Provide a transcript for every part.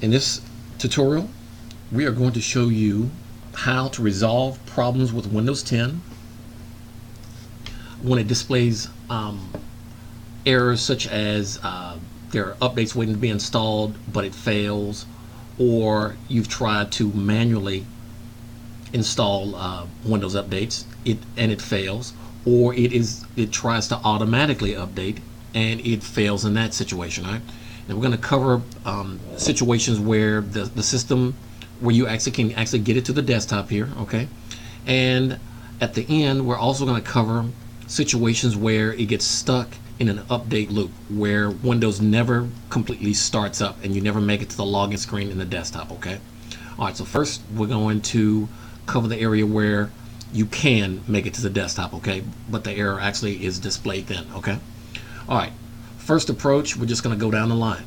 In this tutorial, we are going to show you how to resolve problems with Windows 10 when it displays errors such as there are updates waiting to be installed but it fails, or you've tried to manually install Windows updates and it fails, or it tries to automatically update and it fails in that situation. Right? And we're going to cover situations where the system, where you can actually get it to the desktop here, okay? And at the end, we're also going to cover situations where it gets stuck in an update loop, where Windows never completely starts up and you never make it to the login screen in the desktop, okay? All right, so first we're going to cover the area where you can make it to the desktop, okay? But the error actually is displayed then, okay? All right, first approach, we're just going to go down the line,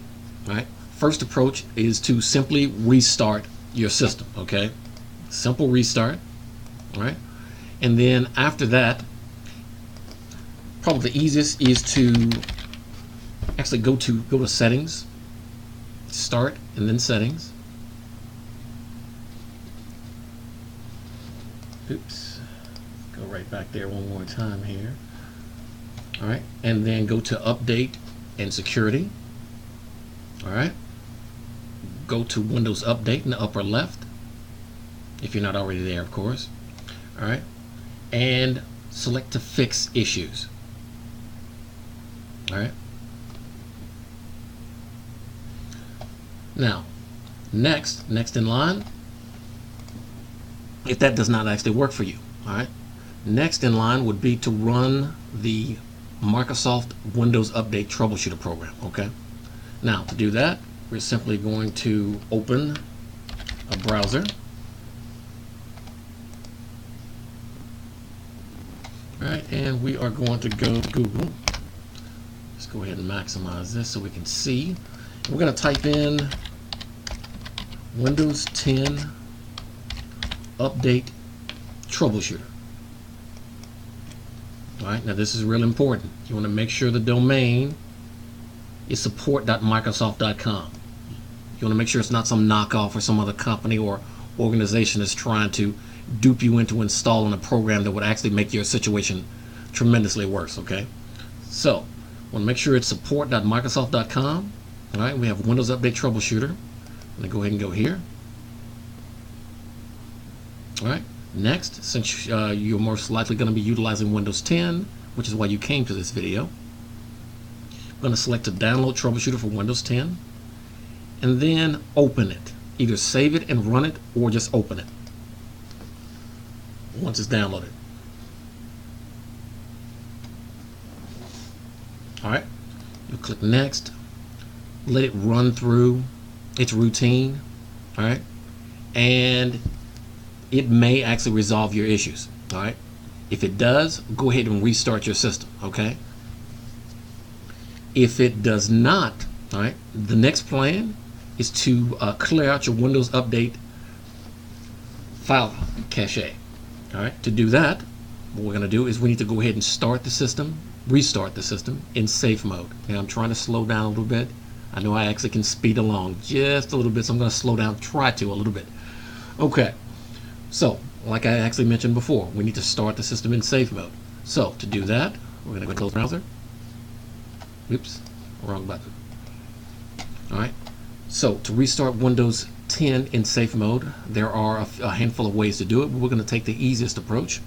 right? First approach is to simply restart your system, okay? Simple restart, all right? And then after that, probably the easiest is to actually go to settings, start, and then settings. Oops, go right back there one more time here. All right, and then go to update and security. All right, go to Windows Update in the upper left, if you're not already there, of course. All right, and select to fix issues. All right. Now, next in line, if that does not actually work for you, all right, next in line would be to run the Microsoft Windows Update Troubleshooter program, okay? Now, to do that, we're simply going to open a browser. All right, and we are going to go to Google. Let's go ahead and maximize this so we can see. We're going to type in Windows 10 Update Troubleshooter. All right, now this is real important. You want to make sure the domain is support.microsoft.com. You want to make sure it's not some knockoff or some other company or organization that's trying to dupe you into installing a program that would actually make your situation tremendously worse, okay? So, want to make sure it's support.microsoft.com. All right, we have Windows Update Troubleshooter. I'm going to go ahead and go here. All right, next, since you're most likely going to be utilizing Windows 10, which is why you came to this video, I'm going to select to download Troubleshooter for Windows 10, and then open it. Either save it and run it, or just open it once it's downloaded. All right, you click next, let it run through its routine, all right, and it may actually resolve your issues, all right? If it does, go ahead and restart your system, okay? If it does not, all right, the next plan is to clear out your Windows Update file cache, all right? To do that, what we're gonna do is we need to go ahead and start the system, restart the system in safe mode. Now I'm trying to slow down a little bit. I know I actually can speed along just a little bit, so I'm gonna slow down, try to a little bit. Okay. So, like I actually mentioned before, we need to start the system in safe mode. So, to do that, we're going to go to close browser. Oops, wrong button. All right. So, to restart Windows 10 in safe mode, there are a handful of ways to do it, but we're going to take the easiest approach.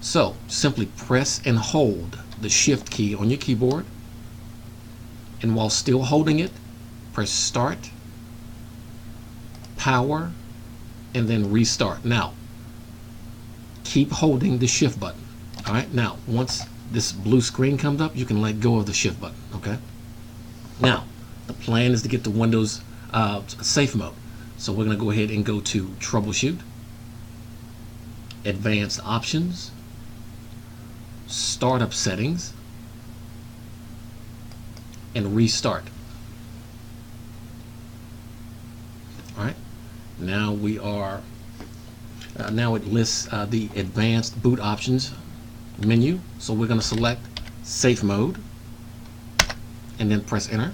So, simply press and hold the Shift key on your keyboard, and while still holding it, press Start, Power, and then restart. Now, keep holding the Shift button. All right, now, once this blue screen comes up, you can let go of the Shift button, okay? Now, the plan is to get to Windows safe mode. So we're gonna go ahead and go to Troubleshoot, Advanced Options, Startup Settings, and Restart. All right. Now we are, now it lists the advanced boot options menu. So we're going to select safe mode and then press enter.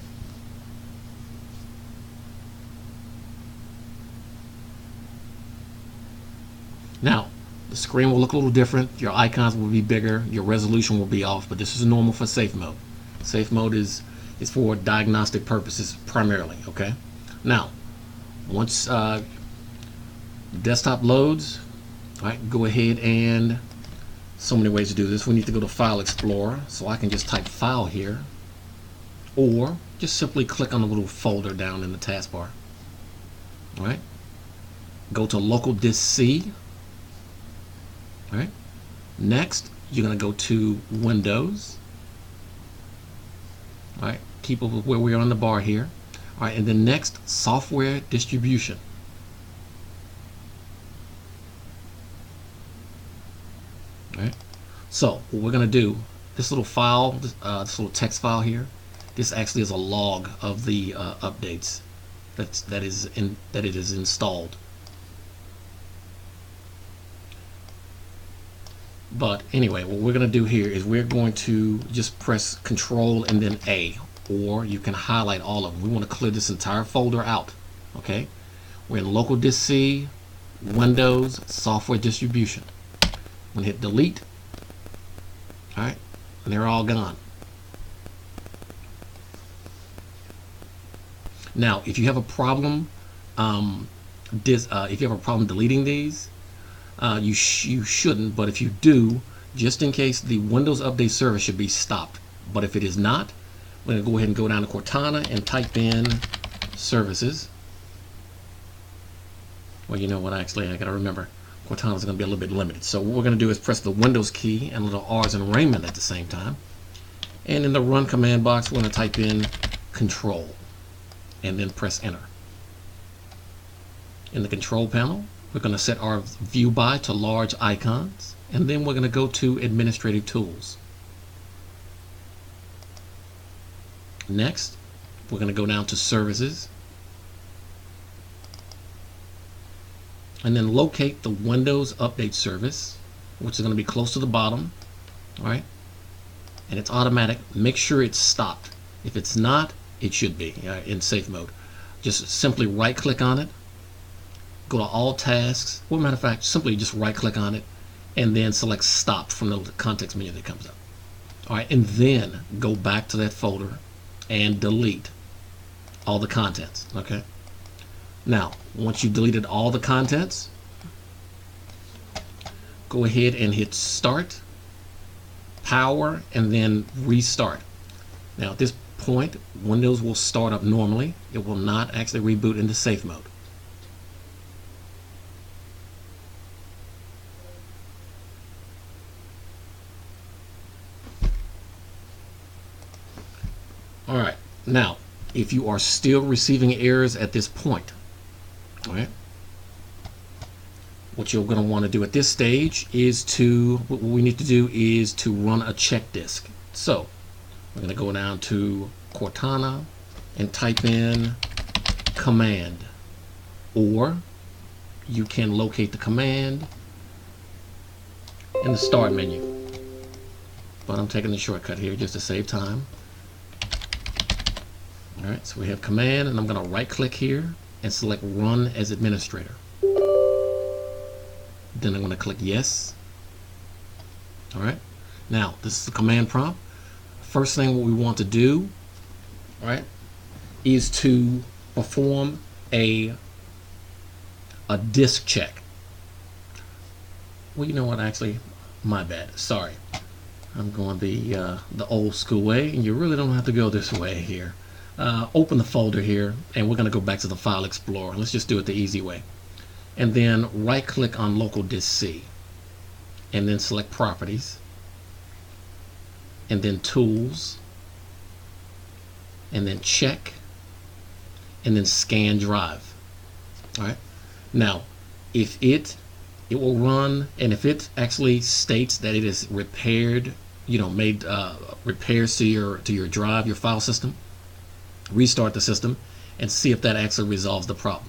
Now, the screen will look a little different. Your icons will be bigger. Your resolution will be off, but this is normal for safe mode. Safe mode is for diagnostic purposes primarily, okay? Now, once desktop loads, all right, go ahead and so many ways to do this. We need to go to File Explorer, so I can just type File here, or just simply click on the little folder down in the taskbar. All right, go to Local Disk C. All right, next you're going to go to Windows. All right, keep up with where we are on the bar here. All right, and then next, Software Distribution. All right, so what we're going to do, this little file, this little text file here, this actually is a log of the updates that it is installed. But anyway, what we're going to do here is we're going to just press Control and then A, or you can highlight all of them. We want to clear this entire folder out. Okay, we're in Local Disk C, Windows, Software Distribution. I'm going to hit Delete. All right, and they're all gone. Now, if you have a problem, if you have a problem deleting these, you shouldn't. But if you do, just in case, the Windows Update service should be stopped. But if it is not, we're going to go ahead and go down to Cortana and type in services. Well, you know what? Actually, I got to remember, Cortana is going to be a little bit limited. So what we're going to do is press the Windows key and little R's in Raymond at the same time. And in the Run command box, we're going to type in Control and then press Enter. In the Control panel, we're going to set our view by to large icons, and then we're going to go to Administrative Tools. Next, we're going to go down to Services, and then locate the Windows Update service, which is going to be close to the bottom. All right, and it's automatic. Make sure it's stopped. If it's not, it should be in safe mode. Just simply right click on it, go to all tasks. Well, matter of fact, simply just right click on it and then select stop from the context menu that comes up. All right, and then go back to that folder and delete all the contents. Okay, now once you've deleted all the contents, go ahead and hit start, power, and then restart. Now at this point, Windows will start up normally. It will not actually reboot into safe mode. All right, now if you are still receiving errors at this point, all right, what you're going to want to do at this stage is what we need to do is to run a check disk. So we're going to go down to Cortana and type in command, or you can locate the command in the start menu. But I'm taking the shortcut here just to save time. All right, so we have command, and I'm going to right click here and select run as administrator. Then I'm going to click yes. All right, now this is the command prompt. First thing what we want to do, all right, is to perform a disk check. Well, you know what, actually, my bad, sorry. I'm going the old school way, and you really don't have to go this way here. Open the folder here, and we're going to go back to the File Explorer. Let's just do it the easy way. And then right click on Local Disk C, and then select Properties, and then Tools, and then Check, and then Scan Drive. All right, now if it will run, and if it actually states that it is repaired, made repairs to your drive, your file system, restart the system and see if that actually resolves the problem.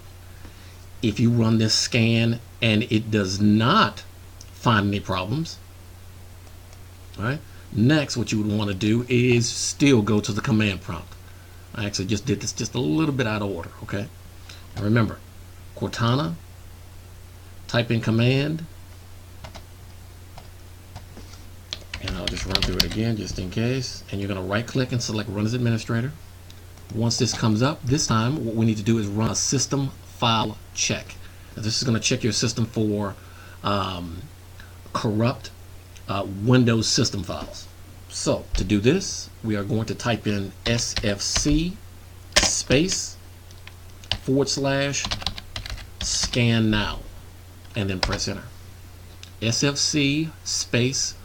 If you run this scan and it does not find any problems, all right, next what you would want to do is still go to the command prompt. I actually just did this just a little bit out of order. Okay, and remember, Cortana, type in command, just run through it again just in case. And you're going to right click and select Run as Administrator. Once this comes up, this time what we need to do is run a system file check. Now, this is going to check your system for corrupt Windows system files. So to do this, we are going to type in sfc space / scan now, and then press enter. sfc space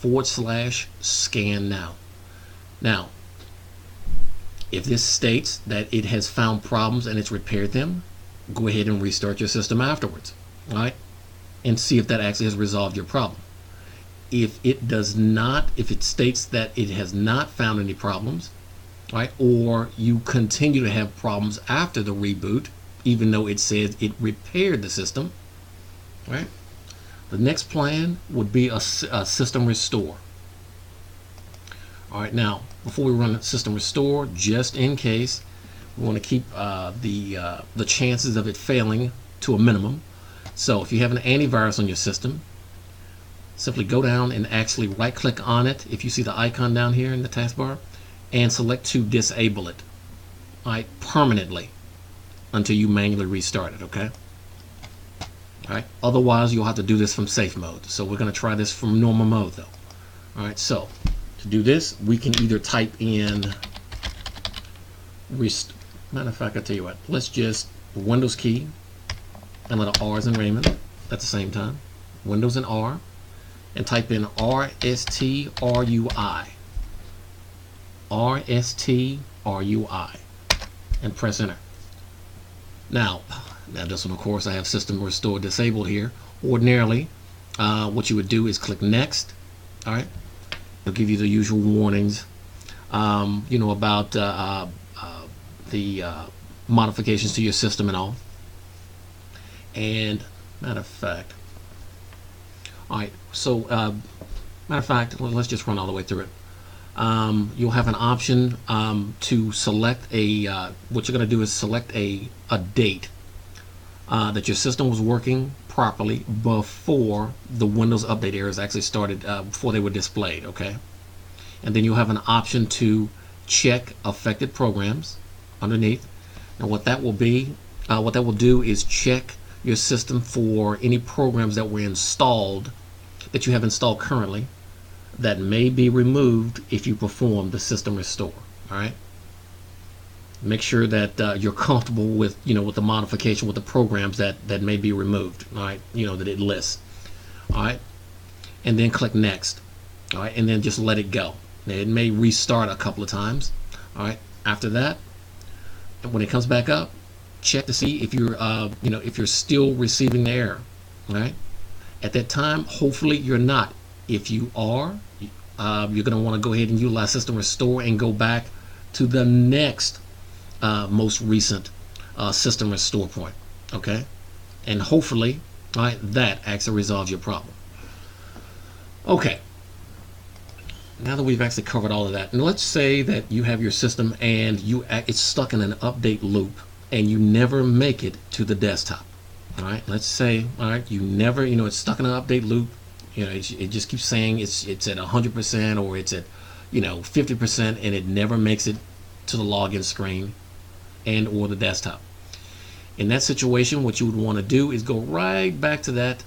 / scan now. Now, if this states that it has found problems and it's repaired them, go ahead and restart your system afterwards, all right, and see if that actually has resolved your problem. If it does not, if it states that it has not found any problems, right, or you continue to have problems after the reboot, even though it says it repaired the system, right, the next plan would be a system restore. All right, now before we run system restore, just in case, we want to keep the chances of it failing to a minimum. So if you have an antivirus on your system, simply go down and actually right click on it if you see the icon down here in the taskbar, and select to disable it, all right, permanently until you manually restart it, okay? All right, otherwise you'll have to do this from safe mode. So we're going to try this from normal mode though. All right, so to do this, we can either type in matter of fact, I'll tell you what, let's just Windows key and let R's in Raymond at the same time, Windows and R, and type in RSTRUI, RSTRUI, and press enter. Now this one, of course, I have system restore disabled here. Ordinarily, what you would do is click next. All right, it'll give you the usual warnings, you know, about the modifications to your system and all. And matter of fact, all right, so matter of fact, let's just run all the way through it. You'll have an option to select a what you're going to do is select a date that your system was working properly before the Windows update errors actually started, before they were displayed, okay? And then you'll have an option to check affected programs underneath. And what that will be, what that will do is check your system for any programs that were installed, that you have installed currently, that may be removed if you perform the system restore. All right, make sure that you're comfortable with, you know, with the modification, with the programs that may be removed. All right, you know, that it lists. All right, and then click next. All right, and then just let it go. Now, it may restart a couple of times. All right, after that, when it comes back up, check to see if you're you know, if you're still receiving the error. All right, at that time, hopefully you're not. If you are, you're going to want to go ahead and utilize system restore and go back to the next most recent system restore point, okay? And hopefully, all right, that actually resolves your problem. Okay, now that we've actually covered all of that, and let's say that you have your system and it's stuck in an update loop and you never make it to the desktop. All right, let's say, all right, you never, you know, it's stuck in an update loop. You know, it just keeps saying it's at 100% or it's at, you know, 50%, and it never makes it to the login screen and or the desktop. In that situation, what you would want to do is go right back to that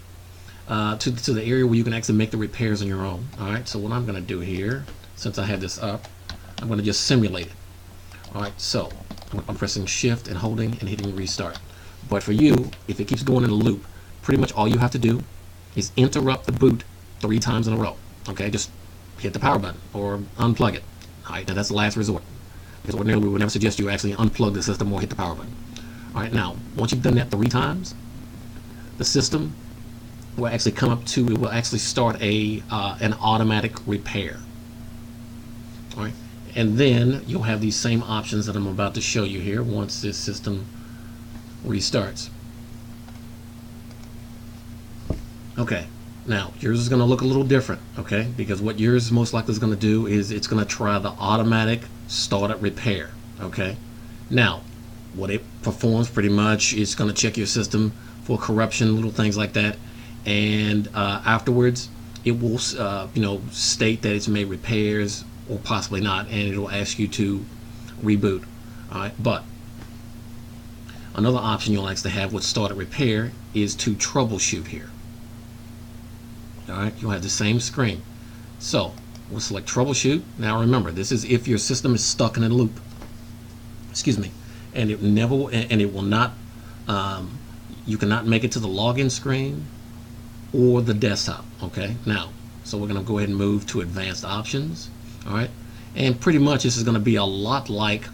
to the area where you can actually make the repairs on your own. All right, so what I'm going to do here, since I have this up, I'm going to just simulate it. All right, so I'm pressing shift and holding and hitting restart. But for you, if it keeps going in a loop, pretty much all you have to do is interrupt the boot 3 times in a row. Okay, just hit the power button or unplug it. All right, now that's the last resort, because ordinarily we would never suggest you actually unplug the system or hit the power button. All right, now once you've done that 3 times, the system will actually come up to, it will actually start an automatic repair. All right, and then you'll have these same options that I'm about to show you here once this system restarts. Okay, now yours is going to look a little different, okay, because what yours most likely is going to do is it's going to try the automatic startup repair. Okay, now what it performs pretty much is going to check your system for corruption, little things like that, and afterwards it will state that it's made repairs or possibly not, and it'll ask you to reboot. All right, but another option you'll actually have with started repair is to troubleshoot here. All right, you'll have the same screen. So we'll select troubleshoot. Now remember, this is if your system is stuck in a loop. Excuse me, and it will not. You cannot make it to the login screen or the desktop. Okay, now, so we're going to go ahead and move to advanced options. All right, and pretty much this is going to be a lot like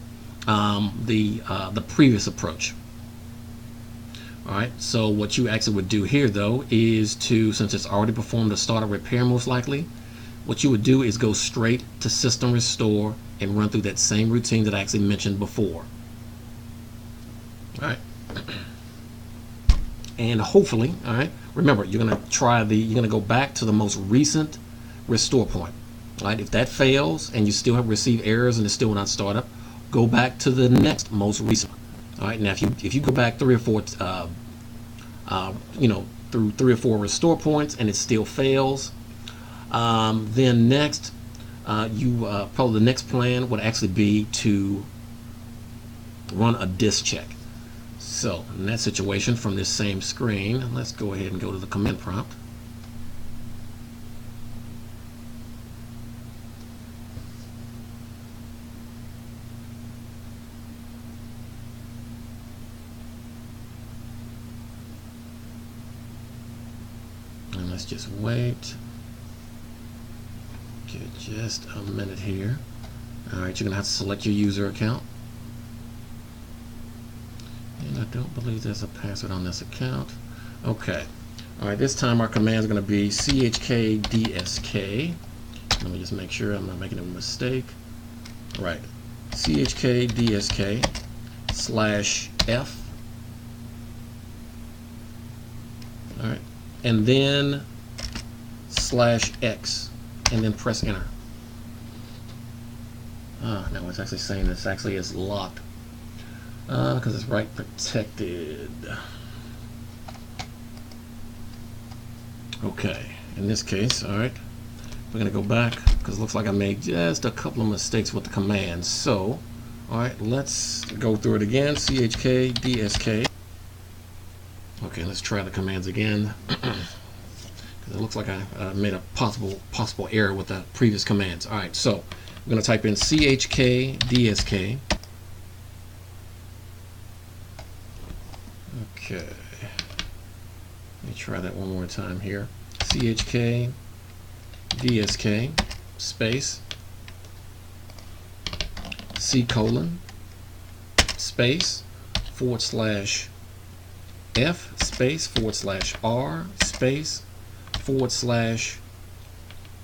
the previous approach. All right, so what you actually would do here though is to, since it's already performed a startup repair most likely, what you would do is go straight to system restore and run through that same routine that I actually mentioned before. All right. And hopefully, all right, remember, you're going to go back to the most recent restore point. All right, if that fails and you still have received errors and it's still not start up, go back to the next most recent. All right, now if you go back through 3 or 4 restore points and it still fails, then next, probably the next plan would actually be to run a disk check. So in that situation, from this same screen, let's go ahead and go to the command prompt. And let's just wait. Give it just a minute here. All right, you're gonna have to select your user account. And I don't believe there's a password on this account. Okay. All right, this time our command is going to be chkdsk. Let me just make sure I'm not making a mistake. All right. chkdsk/f. All right. And then /x. And then press enter. Now it's actually saying this actually is locked. Because it's write protected. Okay, in this case, all right, we're going to go back because it looks like I made just a couple of mistakes with the commands. So, all right, let's go through it again. chkdsk. Okay, let's try the commands again because it looks like I made a possible error with the previous commands. All right, so I'm going to type in chkdsk. Okay, let me try that one more time here. chkdsk space c:/space /f space /r space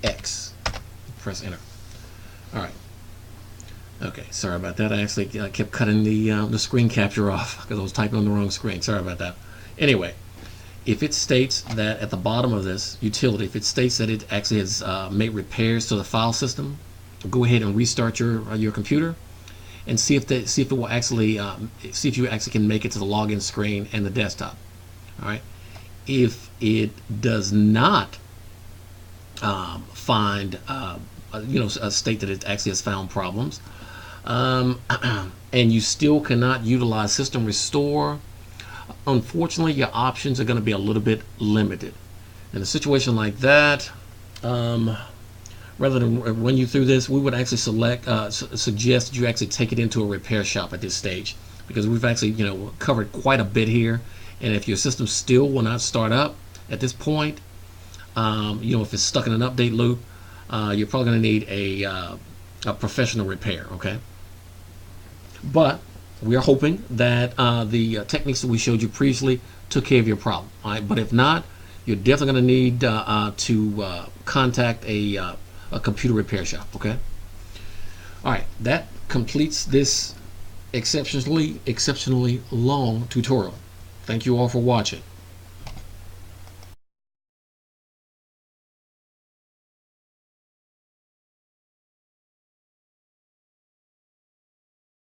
/x. Press enter. All right. Okay, sorry about that. I actually kept cutting the screen capture off because I was typing on the wrong screen. Sorry about that. Anyway, if it states that at the bottom of this utility, if it states that it actually has made repairs to the file system, go ahead and restart your computer and see if it will actually see if you actually can make it to the login screen and the desktop. All right. If it does not find a state that it actually has found problems, and you still cannot utilize system restore, unfortunately your options are going to be a little bit limited. In a situation like that, rather than run you through this, we would actually suggest that you actually take it into a repair shop at this stage, because we've actually covered quite a bit here. And if your system still will not start up at this point, if it's stuck in an update loop, you're probably going to need a professional repair. Okay. But we are hoping that the techniques that we showed you previously took care of your problem. All right, but if not, you're definitely going to need to contact a computer repair shop. Okay. All right, that completes this exceptionally long tutorial. Thank you all for watching.